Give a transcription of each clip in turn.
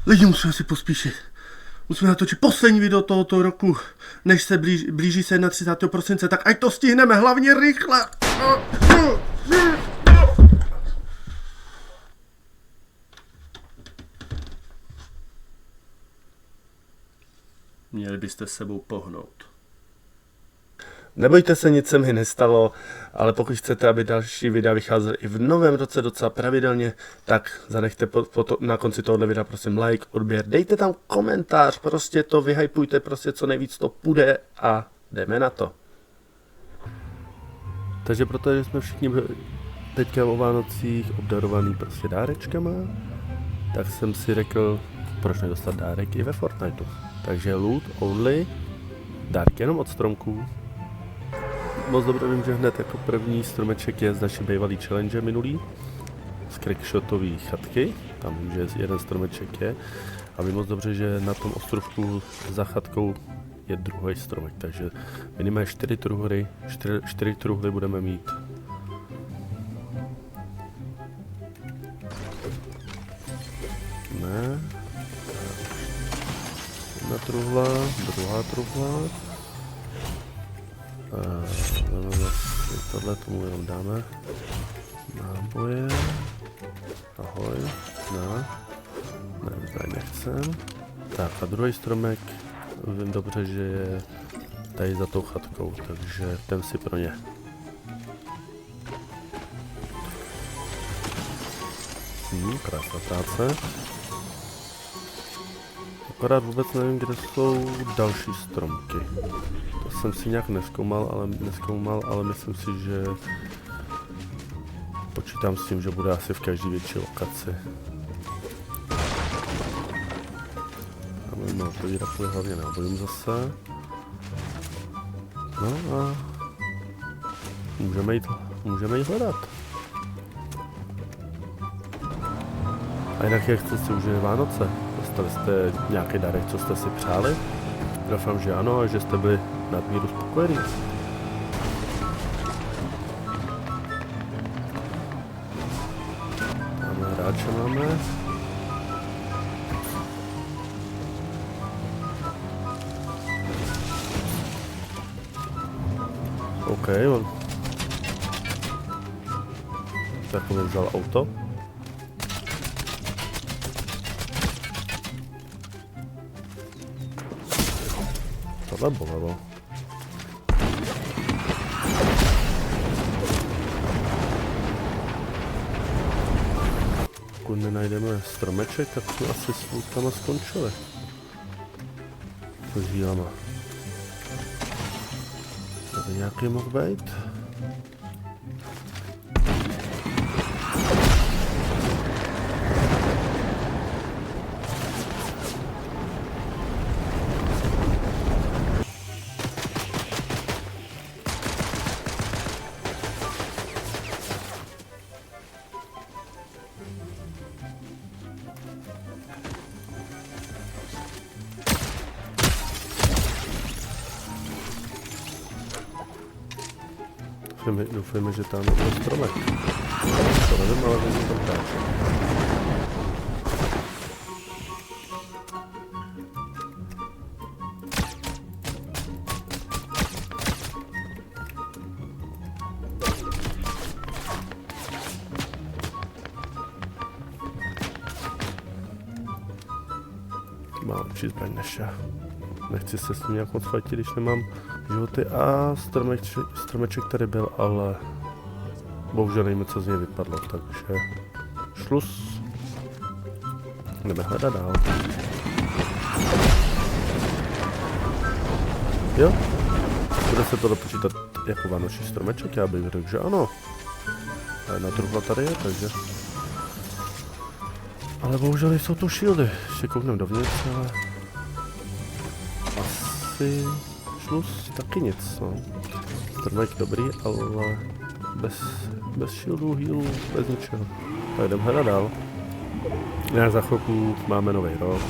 Lidi musíme si pospíšit. Musíme natočit poslední video tohoto roku, než se blíží se 31. prosince, tak ať to stihneme, hlavně rychle. Měli byste s sebou pohnout. Nebojte se, nic se mi nestalo, ale pokud chcete, aby další videa vycházely i v novém roce docela pravidelně, tak zanechte na konci tohoto videa prosím like, odběr, dejte tam komentář, prostě to vyhypujte, prostě co nejvíc to půjde a jdeme na to. Takže protože jsme všichni teďka o Vánocích obdarovaný prostě dárečkama, tak jsem si řekl, proč nedostat dárek i ve Fortniteu. Takže loot only, dárky jenom od stromků. Moc dobře vím, že hned jako první stromeček je z naší bývalý challenge minulý. Z crackshotové chatky, tam vím, že jeden stromeček je. A vím moc dobře, že na tom ostrovku za chatkou je druhý stromek, takže minimálně 4 truhly budeme mít. Ne. Jedna truhla, druhá truhla. Tohle tomu jenom dáme. Náboje. Ahoj. Ne, tady nechcem. Tak a druhý stromek, vím dobře, že je tady za tou chatkou, takže ten si pro ně. Krásná práce. Akorát vůbec nevím, kde jsou další stromky. To jsem si nějak neskoumal, ale myslím si, že počítám s tím, že bude asi v každé větší lokaci. A můžeme otevírat půjde hlavně nábojům zase. No a můžeme jít hledat. A jinak jak jste si užili Vánoce? Dostali jste nějaký dárek, co jste si přáli? Doufám, že ano a že jste byli nadmíru spokojení. Máme hráče, máme. OK, on takový vzal auto. Tohle bolelo. Pokud nenajdeme stromeček, tak jsme asi s lootama skončili. S dílama. Tady nějaký mohl být? Doufujeme, že tam je stromek. To nevím, ale vím tam práce. Mám lepší zbraň než já. Nechci se s ním nějak moc fajtit, když nemám životy a stromeček tady byl, ale bohužel nevíme, co z něj vypadlo, takže šluz. Jdeme hledat dál. Jo, bude se to dopočítat jako vánoční stromeček, já bych řekl, že ano. A jedna truhla tady je, takže... Ale bohužel jsou tu shieldy, ještě koukneme dovnitř, ale... Asi... Šluz taky nic, no. Stromek dobrý, ale bez shieldů, healů, bez ničeho. Tak jdem hledat dál. Nějak za chvilku máme nový rok.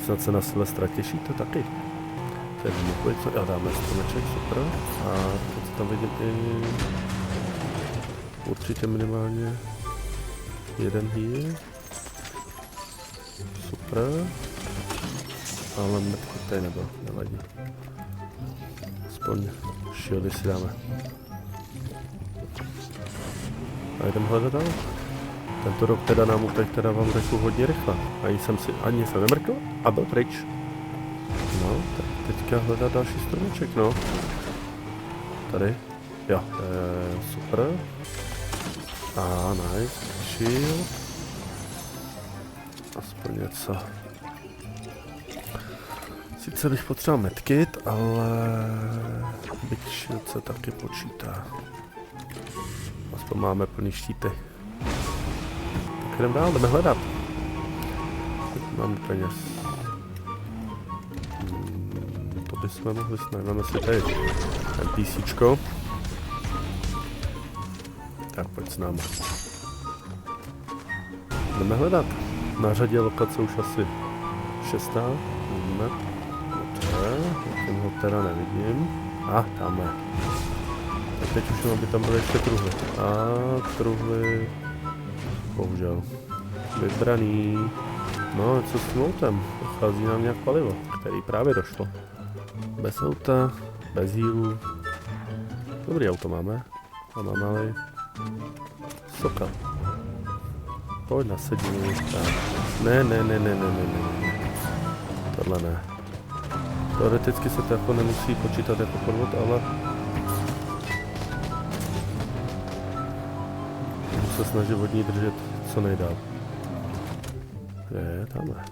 Snad se na Silvestra těšíte taky. Takže já dáme stromeček, super. A teď tam vidím i určitě minimálně jeden heal. Super. super. Ale metku tady nebyl, nevadí. Aspoň shieldy si dáme. A jdem hledat dál. Tento rok teda nám utek, teda vám řeknu hodně rychle. Ani jsem nemrkl a byl pryč. No, tak teďka hledat další stromeček, no. Tady. Jo, super. A nice, shield. Aspoň něco. Sice bych potřeboval medkit, ale big shield se taky počítá. Aspoň máme plný štíty. Tak jdem dál, jdeme hledat. Máme peněz. To bychom mohli snajmeme si tady NPCčko. Tak pojď s náma. Jdeme hledat. Na řadě lokace už asi 6. Uvidíme. Dobře, zatím ho teda nevidím. Tamhle. Tak teď už jenom by tam byly ještě truhly. Truhly... Bohužel. Vybraný. No, co s tím autem? Dochází nám nějak palivo, který právě došlo. Bez auta, bez healů. Dobrý auto máme. A máme ale... Soka. Pojď na sedí. Ne. Tohle ne. Teoreticky se to jako nemusí počítat jako podvod, ale... Můžu se snažit od ní držet co nejdál. Je, tamhle.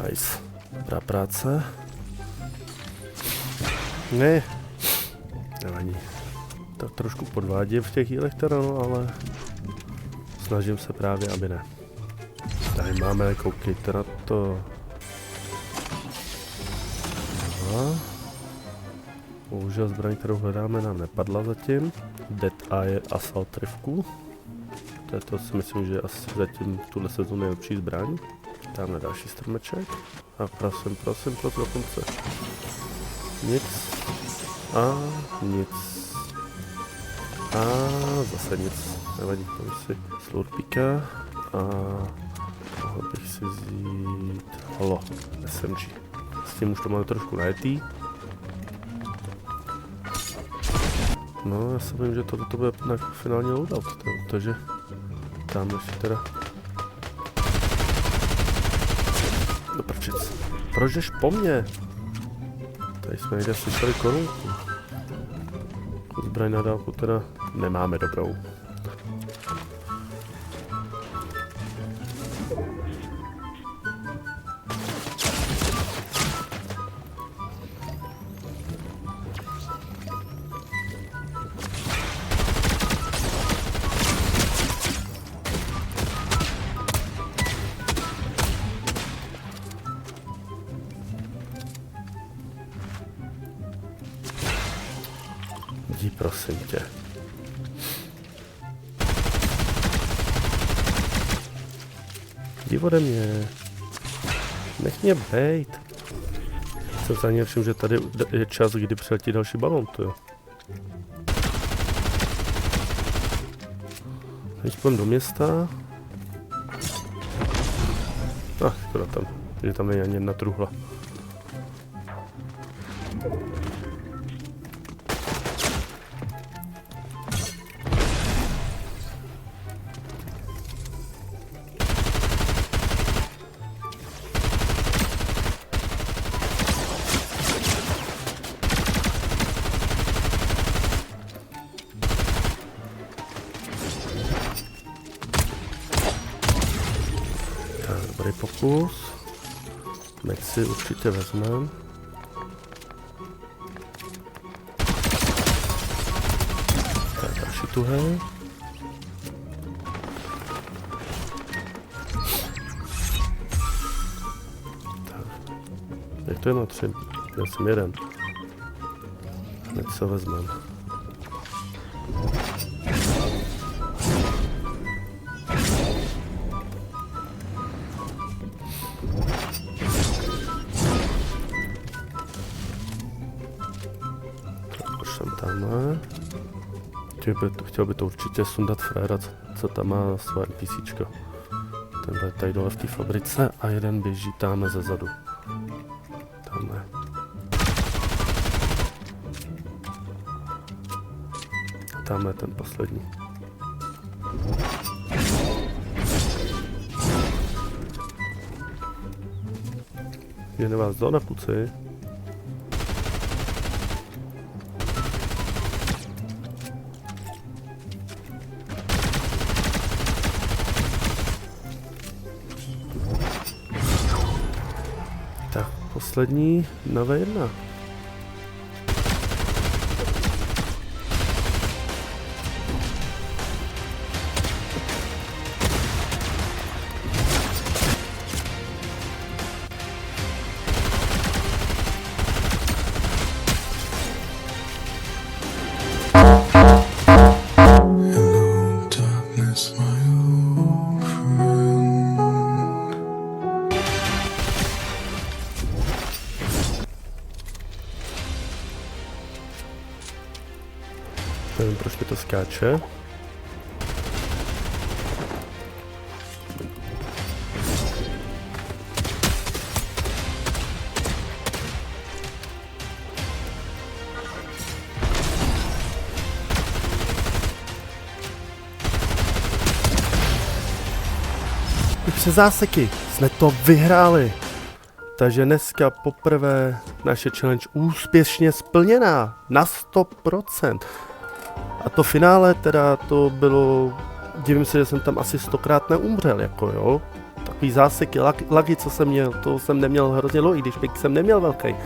Nice. Dobrá práce. Ne. Nevadí. Tak trošku podvádím v těch jílech teda, no, ale snažím se právě, aby ne. Tady máme, koukejte na to. Aha. Bohužel zbraň, kterou hledáme, nám nepadla zatím. Dead Eye Assault Rifle. To si myslím, že je asi zatím tuhle sezónu nejlepší zbraň. Dáme další strmeček. A prosím, pojď do konce. Nic. A nic. A zase nic. Nevadí, to si slurpíka. A mohl bych si vzít holo, SMG. S tím už to máme trošku najetý. No, já si vím, že toto bude na finální loadout, takže tam ještě teda... Do prčic. Proč jdeš po mně? Tady jsme někde slyšeli korunku. Zbraň na dálku teda nemáme dobrou. Jdi, prosím tě. Jdi ode mě. Nech mě bejt. Jsem se ani všiml, že tady je čas, kdy přiletí další balon, to jo. Teď půjdem do města. Škoda tam, že tam není ani jedna truhla. Dobrý pokus. Nech si určitě vezmeme. Tak další tuhé. Jak to je na 3? Já jsem jeden. Hned se vezmeme. Tak už jsem tamhle. Chtěl by to určitě sundat fréra, co tam má své NPCčko. Ten bude tady dole v té fabrice a jeden běží tamhle ze zadu. Tamhle. A tamhle je ten poslední. Jen vás do na kluci. Tak, poslední na V1. Nevím, proč mi to skáče. Přes záseky jsme to vyhráli. Takže dneska poprvé naše challenge úspěšně splněná na 100%. A to finále teda to bylo, divím se, že jsem tam asi 100krát neumřel, jako jo. Takový záseky, lagy, co jsem měl, to jsem neměl hrozně dlouhý, když pik jsem neměl velký.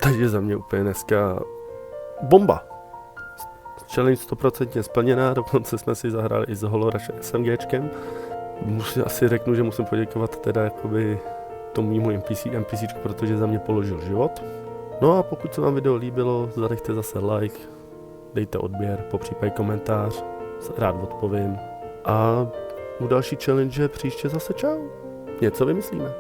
Takže za mě úplně dneska bomba. Challenge 100% splněná, dokonce jsme si zahráli i s Holorush SMGčkem. Asi řeknu, že musím poděkovat teda jakoby tomu mýmu NPCčku, protože za mě položil život. No a pokud se vám video líbilo, zanechte zase like, dejte odběr, popřípadě komentář, rád odpovím. A u další challenge příště zase čau. Něco vymyslíme.